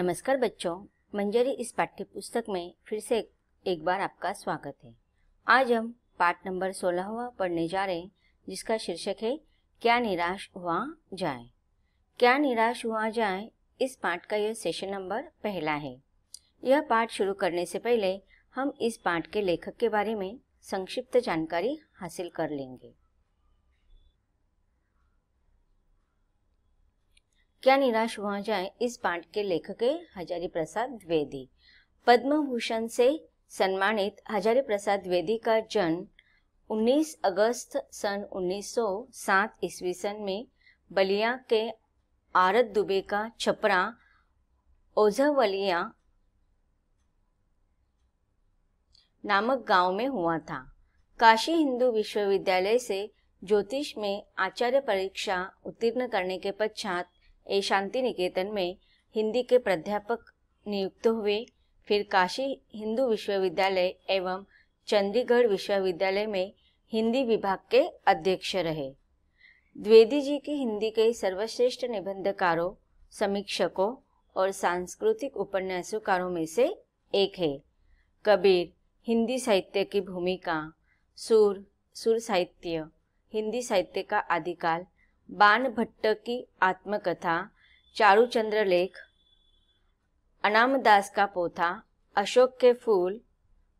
नमस्कार बच्चों, मंजरी इस पाठ्य पुस्तक में फिर से एक बार आपका स्वागत है। आज हम पाठ नंबर 16वां पढ़ने जा रहे हैं, जिसका शीर्षक है क्या निराश हुआ जाए। क्या निराश हुआ जाए इस पाठ का यह सेशन नंबर पहला है। यह पाठ शुरू करने से पहले हम इस पाठ के लेखक के बारे में संक्षिप्त जानकारी हासिल कर लेंगे। क्या निराश हुआ जाए इस पाठ के लेखक है हजारी प्रसाद द्विवेदी। पद्म भूषण से सम्मानित हजारी प्रसाद द्विवेदी का जन्म 19 अगस्त सन 1907 ईस्वी सन में बलिया के आरत दुबे का छपरा ओझवलिया नामक गांव में हुआ था। काशी हिंदू विश्वविद्यालय से ज्योतिष में आचार्य परीक्षा उत्तीर्ण करने के पश्चात शांति निकेतन में हिंदी के प्राध्यापक नियुक्त हुए। फिर काशी हिंदू विश्वविद्यालय एवं चंडीगढ़ विश्वविद्यालय में हिंदी विभाग के अध्यक्ष रहे। द्विवेदी जी की हिंदी के सर्वश्रेष्ठ निबंधकारों, समीक्षकों और सांस्कृतिक उपन्यासकारों में से एक है। कबीर, हिंदी साहित्य की भूमिका, सुर साहित्य, हिंदी साहित्य का आदिकाल, बाण भट्ट की आत्मकथा, चारुचंद्र लेख, अनामदास का पोथा, अशोक के फूल,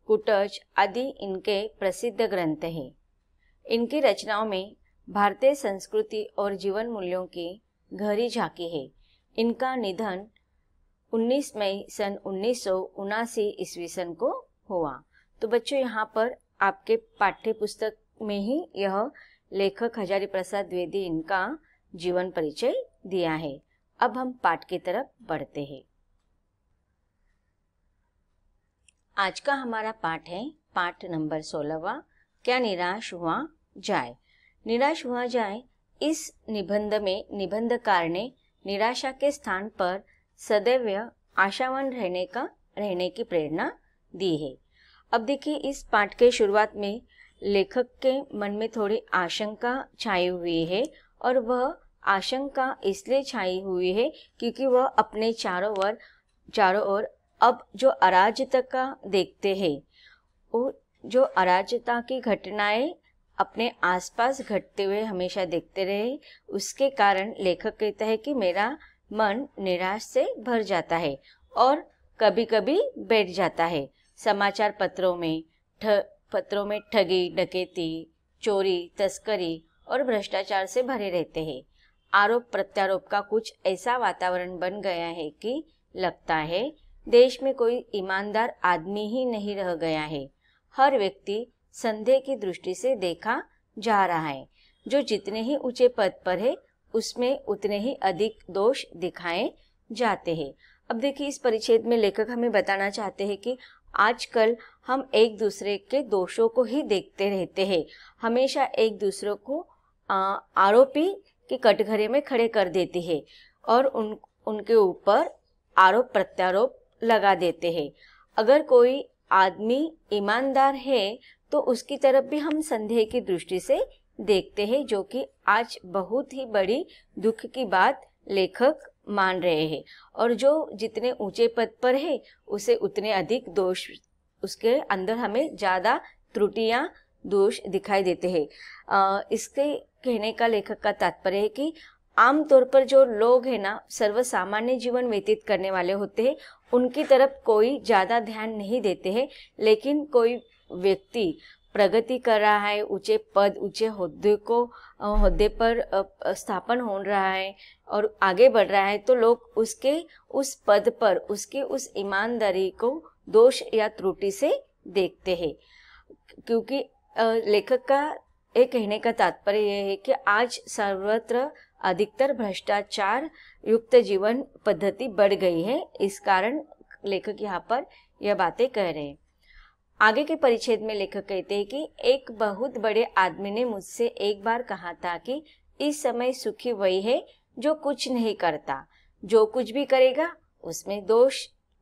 कुटज आदि इनके प्रसिद्ध ग्रंथ हैं। इनकी रचनाओं में भारतीय संस्कृति और जीवन मूल्यों की गहरी झांकी है। इनका निधन 19 मई सन 1979 ईस्वी सन को हुआ। तो बच्चों, यहाँ पर आपके पाठ्य पुस्तक में ही यह लेखक हजारी प्रसाद द्विवेदी इनका जीवन परिचय दिया है। अब हम पाठ की तरफ बढ़ते हैं। आज का हमारा पाठ है पाठ नंबर 16वां, क्या निराश हुआ जाए। निराश हुआ जाए इस निबंध में निबंधकार ने निराशा के स्थान पर सदैव आशावान रहने की प्रेरणा दी है। अब देखिए, इस पाठ के शुरुआत में लेखक के मन में थोड़ी आशंका छाई हुई है, और वह आशंका इसलिए छाई हुई है क्योंकि वह अपने चारों ओर अब जो अराजकता देखते हैं, वो जो अराजकता की घटनाएं अपने आसपास घटते हुए हमेशा देखते रहे, उसके कारण लेखक कहता है कि मेरा मन निराश से भर जाता है और कभी कभी बैठ जाता है। समाचार पत्रों में ठगी, डकैती, चोरी, तस्करी और भ्रष्टाचार से भरे रहते हैं। आरोप प्रत्यारोप का कुछ ऐसा वातावरण बन गया है कि लगता है देश में कोई ईमानदार आदमी ही नहीं रह गया है। हर व्यक्ति संदेह की दृष्टि से देखा जा रहा है। जो जितने ही ऊंचे पद पर है, उसमें उतने ही अधिक दोष दिखाए जाते हैं। अब देखिए, इस परिच्छेद में लेखक हमें बताना चाहते हैं कि आजकल हम एक दूसरे के दोषों को ही देखते रहते हैं। हमेशा एक दूसरे को आरोपी के कटघरे में खड़े कर देते हैं और उनके ऊपर आरोप प्रत्यारोप लगा देते हैं। अगर कोई आदमी ईमानदार है तो उसकी तरफ भी हम संदेह की दृष्टि से देखते हैं, जो कि आज बहुत ही बड़ी दुख की बात लेखक मान रहे हैं। और जो जितने ऊंचे पद पर है, उसे उतने अधिक दोष, उसके अंदर हमें ज़्यादा त्रुटियां, दोष दिखाई देते हैं। इसके कहने का लेखक का तात्पर्य है कि आमतौर पर जो लोग हैं ना, सर्वसामान्य जीवन व्यतीत करने वाले होते हैं, उनकी तरफ कोई ज़्यादा ध्यान नहीं देते हैं। लेकिन कोई व्यक्ति प्रगति कर रहा है, ऊंचे पद, ऊंचे होद्दे पर स्थापन हो रहा है और आगे बढ़ रहा है, तो लोग उसके उस पद पर उसकी उस ईमानदारी को दोष या त्रुटि से देखते हैं। क्योंकि लेखक का एक कहने का तात्पर्य यह है कि आज सर्वत्र अधिकतर भ्रष्टाचार युक्त जीवन पद्धति बढ़ गई है। इस कारण लेखक यहाँ पर यह बातें कह रहे हैं। आगे के परिच्छेद में लेखक कहते हैं कि एक बहुत बड़े आदमी ने मुझसे एक बार कहा था कि इस समय सुखी वही है जो कुछ नहीं करता। जो कुछ भी करेगा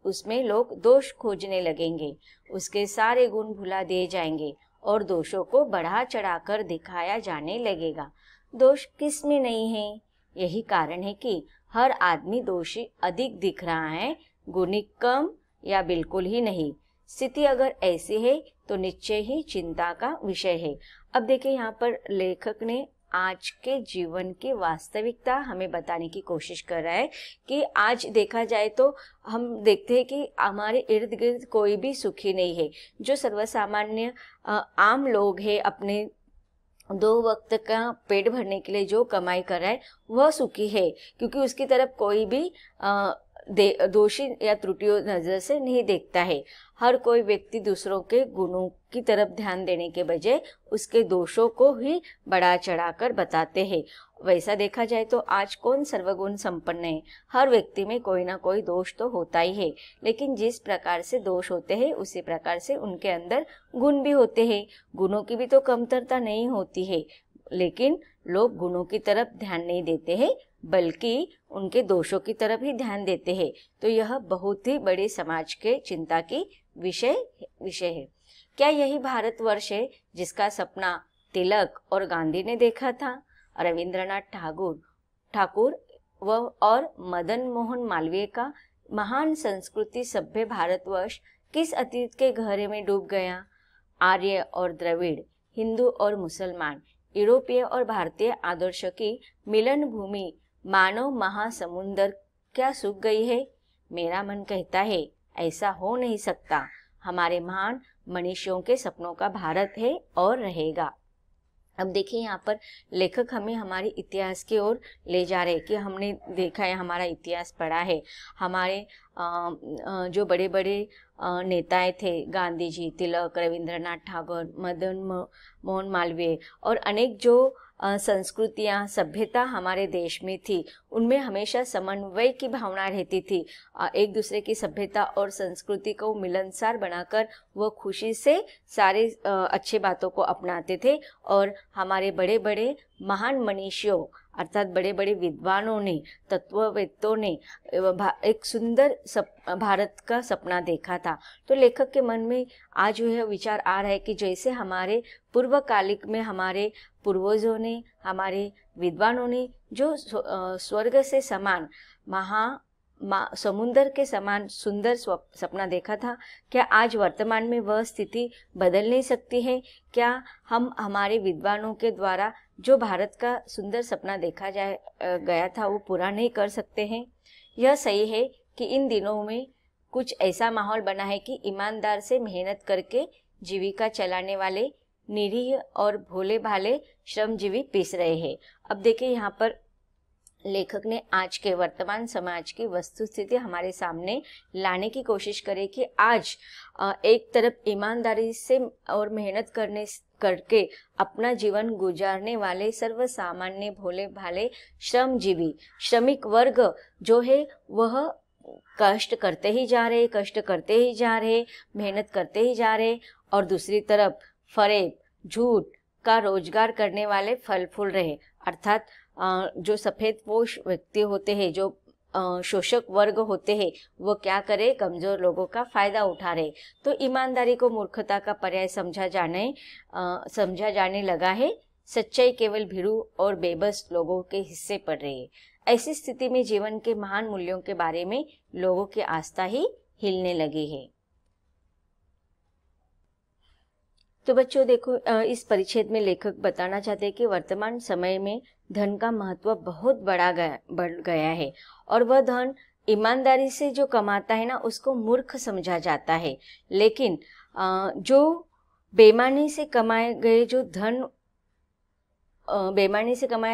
उसमें लोग दोष खोजने लगेंगे, उसके सारे गुण भुला दिए जाएंगे और दोषों को बढ़ा चढ़ाकर दिखाया जाने लगेगा। दोष किस में नहीं है? यही कारण है कि हर आदमी दोषी अधिक दिख रहा है, गुणिक कम या बिल्कुल ही नहीं। स्थिति अगर ऐसी है तो निश्चय ही चिंता का विषय है। अब देखिए यहाँ पर लेखक ने आज के जीवन की वास्तविकता हमें बताने की कोशिश कर रहा है कि आज देखा जाए तो हम देखते हैं कि हमारे इर्द गिर्द कोई भी सुखी नहीं है। जो सर्वसामान्य आम लोग हैं, अपने 2 वक्त का पेट भरने के लिए जो कमाई कर रहा है वह सुखी है, क्योंकि उसकी तरफ कोई भी दोषी या त्रुटियों नजर से नहीं देखता है। हर कोई व्यक्ति दूसरों के गुणों की तरफ ध्यान देने के बजाय उसके दोषों को ही बढ़ा चढ़ाकर बताते हैं। वैसा देखा जाए तो आज कौन सर्वगुण संपन्न है? हर व्यक्ति में कोई ना कोई दोष तो होता ही है, लेकिन जिस प्रकार से दोष होते हैं उसी प्रकार से उनके अंदर गुण भी होते हैं। गुणों की भी तो कमतरता नहीं होती है, लेकिन लोग गुणों की तरफ ध्यान नहीं देते हैं, बल्कि उनके दोषों की तरफ ही ध्यान देते हैं। तो यह बहुत ही बड़े समाज के चिंता की विषय है। क्या यही भारतवर्ष है जिसका सपना तिलक और गांधी ने देखा था? रविंद्रनाथ ठाकुर और मदन मोहन मालवीय का महान संस्कृति सभ्य भारतवर्ष किस अतीत के गहरे में डूब गया? आर्य और द्रविड़, हिंदू और मुसलमान, यूरोपीय और भारतीय आदर्श की मिलन भूमि मानव महासमुंदर क्या सूख गई है? मेरा मन कहता है ऐसा हो नहीं सकता। हमारे महान मनीषियों के सपनों का भारत है और रहेगा। अब देखिए यहाँ पर लेखक हमें हमारे इतिहास की ओर ले जा रहे हैं कि हमने देखा है, हमारा इतिहास पढ़ा है। हमारे जो बड़े बड़े नेताएं थे, गांधी जी, तिलक, रविंद्रनाथ ठाकुर, मदन मोहन मालवीय और अनेक जो संस्कृतियाँ, सभ्यता हमारे देश में थी, उनमें हमेशा समन्वय की भावना रहती थी। एक दूसरे की सभ्यता और संस्कृति को मिलनसार बनाकर वो खुशी से सारे अच्छे बातों को अपनाते थे। और हमारे बड़े बड़े महान मनीषियों अर्थात बड़े बड़े विद्वानों ने, तत्ववेत्तों ने एक सुंदर भारत का सपना देखा था। तो लेखक के मन में आज यह विचार आ रहा है कि जैसे हमारे पूर्वकालिक में हमारे पूर्वजों ने, हमारे विद्वानों ने जो स्वर्ग से समान समुंदर के समान सुंदर सपना देखा था, क्या आज वर्तमान में वह स्थिति बदल नहीं सकती है? क्या हम हमारे विद्वानों के द्वारा जो भारत का सुंदर सपना देखा गया था वो पूरा नहीं कर सकते हैं? यह सही है कि इन दिनों में कुछ ऐसा माहौल बना है कि ईमानदार से मेहनत करके जीविका चलाने वाले निरीह और भोले भाले श्रमजीवी पिस रहे हैं। अब देखिए यहाँ पर लेखक ने आज के वर्तमान समाज की वस्तुस्थिति हमारे सामने लाने की कोशिश करे कि आज एक तरफ ईमानदारी से और मेहनत करके अपना जीवन गुजारने वाले सर्वसामान्य भोले भाले श्रमिक वर्ग जो है वह कष्ट करते ही जा रहे, मेहनत करते ही जा रहे, और दूसरी तरफ फरेब झूठ का रोजगार करने वाले फल फूल रहे। अर्थात जो सफेदपोश व्यक्ति होते हैं, जो शोषक वर्ग होते हैं, वो क्या करे, कमजोर लोगों का फायदा उठा रहे। तो ईमानदारी को मूर्खता का पर्याय समझा जाने लगा है। सच्चाई केवल भीरू और बेबस लोगों के हिस्से पड़ रही है। ऐसी स्थिति में जीवन के महान मूल्यों के बारे में लोगों की आस्था ही हिलने लगी है। तो बच्चों देखो, इस परिच्छेद में लेखक बताना चाहते हैं कि वर्तमान समय में धन का महत्व बहुत बढ़ गया है, और वह धन ईमानदारी से जो कमाता है ना, उसको मूर्ख समझा जाता है। लेकिन जो बेईमानी से कमाया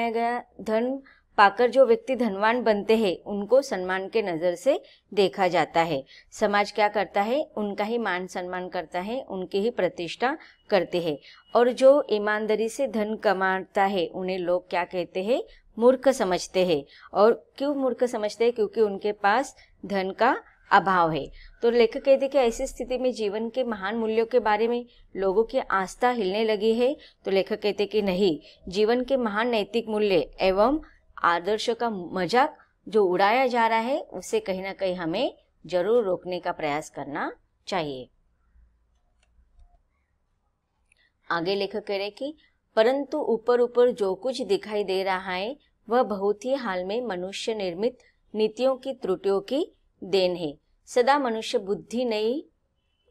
गया धन पाकर जो व्यक्ति धनवान बनते हैं, उनको सम्मान के नज़र से देखा जाता है। समाज क्या करता है, उनका ही मान सम्मान करता है, उनकी ही प्रतिष्ठा करते हैं। और जो ईमानदारी से धन कमाता है उन्हें लोग क्या कहते हैं, मूर्ख समझते हैं। और क्यों मूर्ख समझते हैं? क्योंकि उनके पास धन का अभाव है। तो लेखक कहते हैं कि ऐसी स्थिति में जीवन के महान मूल्यों के बारे में लोगों की आस्था हिलने लगी है। तो लेखक कहते हैं कि नहीं, जीवन के महान नैतिक मूल्य एवं आदर्श का मजाक जो उड़ाया जा रहा है, उसे कहीं ना कहीं हमें जरूर रोकने का प्रयास करना चाहिए। आगे लेखक कह रहे कि परंतु ऊपर ऊपर जो कुछ दिखाई दे रहा है वह बहुत ही हाल में मनुष्य निर्मित नीतियों की त्रुटियों की देन है। सदा मनुष्य बुद्धि नई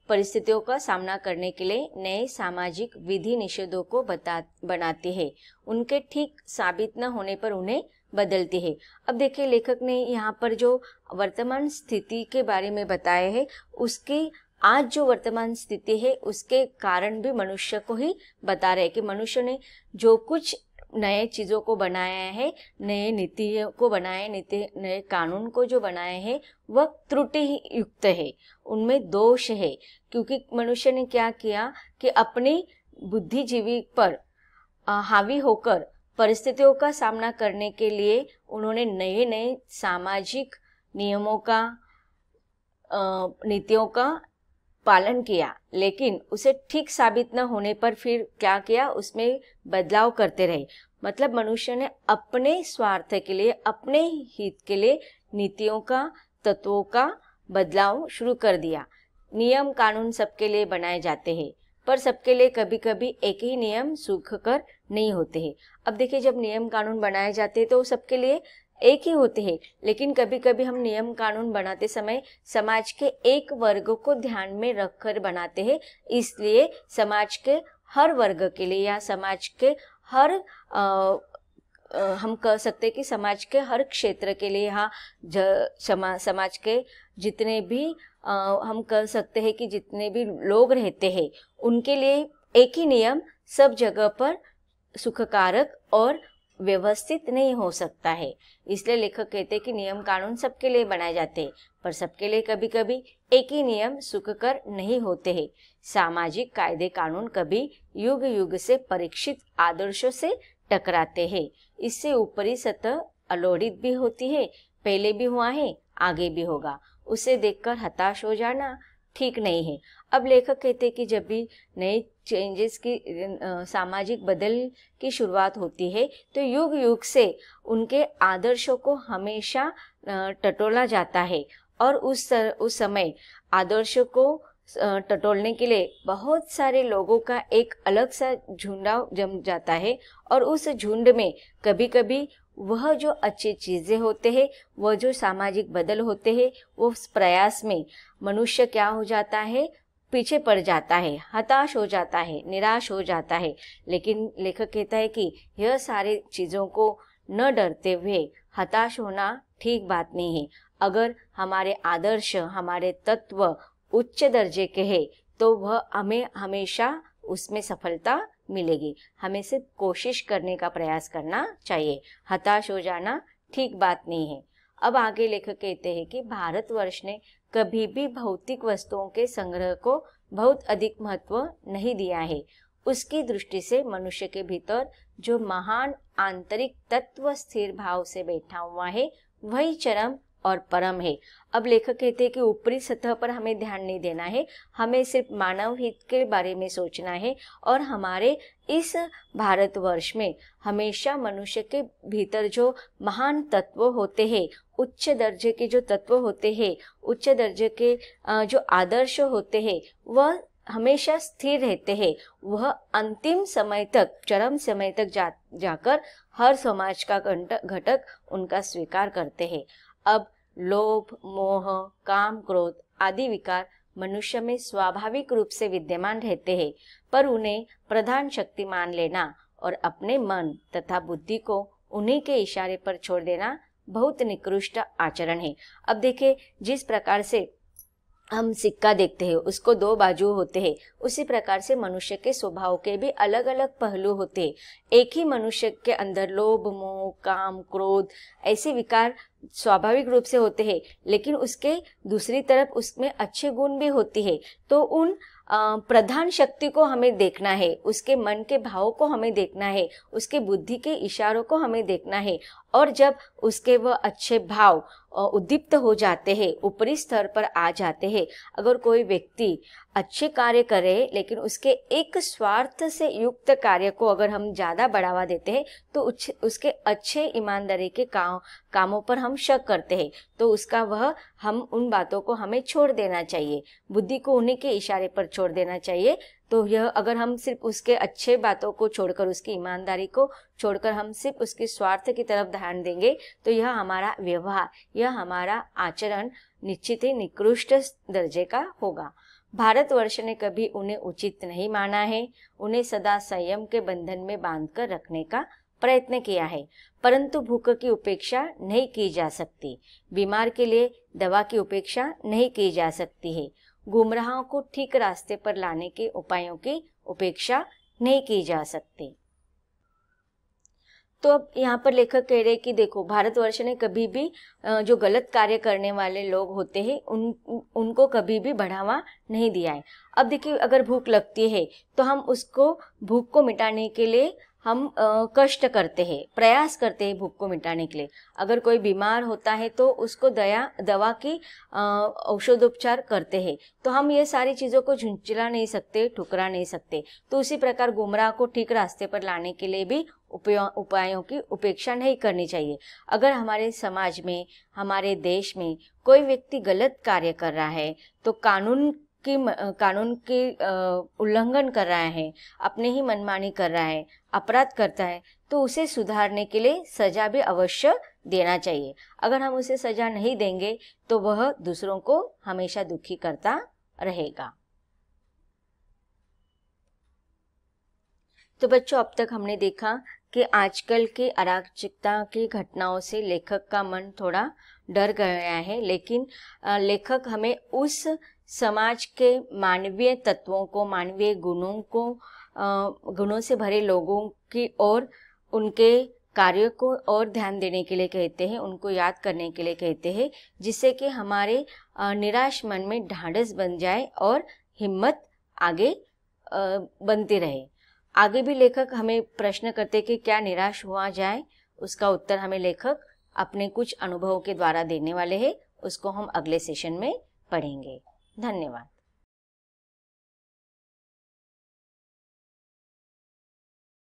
परिस्थितियों का सामना करने के लिए नए सामाजिक विधि निषेधों को बनाते हैं, उनके ठीक साबित न होने पर उन्हें बदलती है। अब देखिए, लेखक ने यहाँ पर जो वर्तमान स्थिति के बारे में बताया है, उसकी आज जो वर्तमान स्थिति है उसके कारण भी मनुष्य को ही बता रहे हैं कि मनुष्य ने जो कुछ नए चीज़ों को बनाया है, नए नीतियों को बनाया, नए कानून को जो बनाया है, वह त्रुटि युक्त है, उनमें दोष है। क्योंकि मनुष्य ने क्या किया कि अपनी बुद्धिजीवी पर हावी होकर परिस्थितियों का सामना करने के लिए उन्होंने नए नए सामाजिक नियमों का, नीतियों का पालन किया, लेकिन उसे ठीक साबित न होने पर फिर क्या किया, उसमें बदलाव करते रहे। मतलब मनुष्य ने अपने स्वार्थ के लिए, अपने हित के लिए नीतियों का, तत्वों का बदलाव शुरू कर दिया। नियम कानून सबके लिए बनाए जाते हैं, पर सबके लिए कभी कभी एक ही नियम सुखकर नहीं होते हैं। अब देखिए, जब नियम कानून बनाए जाते हैं तो सबके लिए एक ही होते हैं, लेकिन कभी कभी हम नियम कानून बनाते समय समाज के एक वर्ग को ध्यान में रखकर बनाते हैं, इसलिए समाज के हर वर्ग के लिए या समाज के हर हम कह सकते हैं कि समाज के हर क्षेत्र के लिए, हाँ, समाज के जितने भी हम कह सकते हैं कि जितने भी लोग रहते हैं उनके लिए एक ही नियम सब जगह पर सुखकारक और व्यवस्थित नहीं हो सकता है। इसलिए लेखक कहते हैं कि नियम कानून सबके लिए बनाए जाते हैं, पर सबके लिए कभी कभी एक ही नियम सुखकर नहीं होते हैं। सामाजिक कायदे कानून कभी युग युग से परीक्षित आदर्शों से टकराते हैं। इससे ऊपरी सतह अलोड़ित भी होती है, पहले भी हुआ है, आगे भी होगा। उसे देखकर हताश हो जाना ठीक नहीं है। अब लेखक कहते हैं कि जब भी नए चेंजेस की, सामाजिक बदल की शुरुआत होती है तो युग युग से उनके आदर्शों को हमेशा टटोला जाता है, और उस समय आदर्शों को टटोलने के लिए बहुत सारे लोगों का एक अलग सा झुंडाव जम जाता है, और उस झुंड में कभी कभी वह जो अच्छी चीज़ें होते हैं, वह जो सामाजिक बदल होते हैं, वो उस प्रयास में मनुष्य क्या हो जाता है, पीछे पड़ जाता है, हताश हो जाता है, निराश हो जाता है। लेकिन लेखक कहता है कि यह सारी चीज़ों को न डरते हुए हताश होना ठीक बात नहीं है। अगर हमारे आदर्श, हमारे तत्व उच्च दर्जे के हैं तो वह हमें हमेशा उसमें सफलता मिलेगी। हमें सिर्फ कोशिश करने का प्रयास करना चाहिए, हताश हो जाना ठीक बात नहीं है। अब आगे लेखक कहते हैं कि भारतवर्ष ने कभी भी भौतिक वस्तुओं के संग्रह को बहुत अधिक महत्व नहीं दिया है। उसकी दृष्टि से मनुष्य के भीतर जो महान आंतरिक तत्व स्थिर भाव से बैठा हुआ है, वही चरम और परम है। अब लेखक कहते हैं कि ऊपरी सतह पर हमें ध्यान नहीं देना है, हमें सिर्फ मानव हित के बारे में सोचना है, और हमारे इस भारतवर्ष में हमेशा मनुष्य के भीतर जो महान तत्व होते हैं, उच्च दर्जे के जो तत्व होते हैं, उच्च दर्जे के जो आदर्श होते हैं, वह हमेशा स्थिर रहते हैं। वह अंतिम समय तक, चरम समय तक जाकर हर समाज का घटक उनका स्वीकार करते हैं। अब लोभ, मोह, काम, क्रोध आदि विकार मनुष्य में स्वाभाविक रूप से विद्यमान रहते हैं, पर उन्हें प्रधान शक्ति मान लेना और अपने मन तथा बुद्धि को उन्हीं के इशारे पर छोड़ देना बहुत निकृष्ट आचरण है। अब देखिए, जिस प्रकार से हम सिक्का देखते हैं उसको दो बाजू होते हैं, उसी प्रकार से मनुष्य के स्वभाव के भी अलग अलग पहलू होते हैं। एक ही मनुष्य के अंदर लोभ, मोह, काम, क्रोध ऐसे विकार स्वाभाविक रूप से होते हैं, लेकिन उसके दूसरी तरफ उसमें अच्छे गुण भी होती है। तो उन प्रधान शक्ति को हमें देखना है, उसके मन के भाव को हमें देखना है, उसके बुद्धि के इशारों को हमें देखना है, और जब उसके वह अच्छे भाव उद्दीप्त हो जाते हैं, ऊपरी स्तर पर आ जाते हैं। अगर कोई व्यक्ति अच्छे कार्य करे लेकिन उसके एक स्वार्थ से युक्त कार्य को अगर हम ज़्यादा बढ़ावा देते हैं तो उसके अच्छे ईमानदारी के कामों पर हम शक करते हैं, तो उसका हम उन बातों को हमें छोड़ देना चाहिए, बुद्धि को उन्हीं के इशारे पर छोड़ देना चाहिए, तो यह अगर हम सिर्फ उसके अच्छे बातों को छोड़कर, उसकी ईमानदारी को छोड़कर हम सिर्फ उसके स्वार्थ की तरफ ध्यान देंगे तो यह हमारा व्यवहार, यह हमारा आचरण निश्चित ही निकृष्ट दर्जे का होगा। भारतवर्ष ने कभी उन्हें उचित नहीं माना है, उन्हें सदा संयम के बंधन में बांधकर रखने का प्रयत्न किया है, परंतु भूख की उपेक्षा नहीं की जा सकती, बीमार के लिए दवा की उपेक्षा नहीं की जा सकती है, गुमराहों को ठीक रास्ते पर लाने के उपायों की उपेक्षा नहीं की जा सकती। तो अब यहाँ पर लेखक कह रहे हैं कि देखो, भारतवर्ष ने कभी भी जो गलत कार्य करने वाले लोग होते हैं उनको कभी भी बढ़ावा नहीं दिया है। अब देखिए, अगर भूख लगती है तो हम उसको, भूख को मिटाने के लिए हम कष्ट करते हैं, प्रयास करते हैं भूख को मिटाने के लिए। अगर कोई बीमार होता है तो उसको दवा की औषधोपचार करते हैं। तो हम ये सारी चीज़ों को झुंझला नहीं सकते, ठुकरा नहीं सकते। तो उसी प्रकार गुमराह को ठीक रास्ते पर लाने के लिए भी उपायों की उपेक्षा नहीं करनी चाहिए। अगर हमारे समाज में, हमारे देश में कोई व्यक्ति गलत कार्य कर रहा है तो कानून की उल्लंघन कर रहा है, अपने ही मनमानी कर रहा है, अपराध करता है, तो उसे सुधारने के लिए सजा भी अवश्य देना चाहिए। अगर हम उसे सजा नहीं देंगे तो वह दूसरों को हमेशा दुखी करता रहेगा। तो बच्चों, अब तक हमने देखा कि आजकल के अराजकता की घटनाओं से लेखक का मन थोड़ा डर गया है, लेकिन लेखक हमें उस समाज के मानवीय तत्वों को, मानवीय गुणों से भरे लोगों की और उनके कार्यों को और ध्यान देने के लिए कहते हैं, उनको याद करने के लिए कहते हैं, जिससे कि हमारे निराश मन में ढाढ़स बन जाए और हिम्मत आगे बनती रहे। आगे भी लेखक हमें प्रश्न करते कि क्या निराश हुआ जाए, उसका उत्तर हमें लेखक अपने कुछ अनुभवों के द्वारा देने वाले हैं। उसको हम अगले सेशन में पढ़ेंगे। धन्यवाद।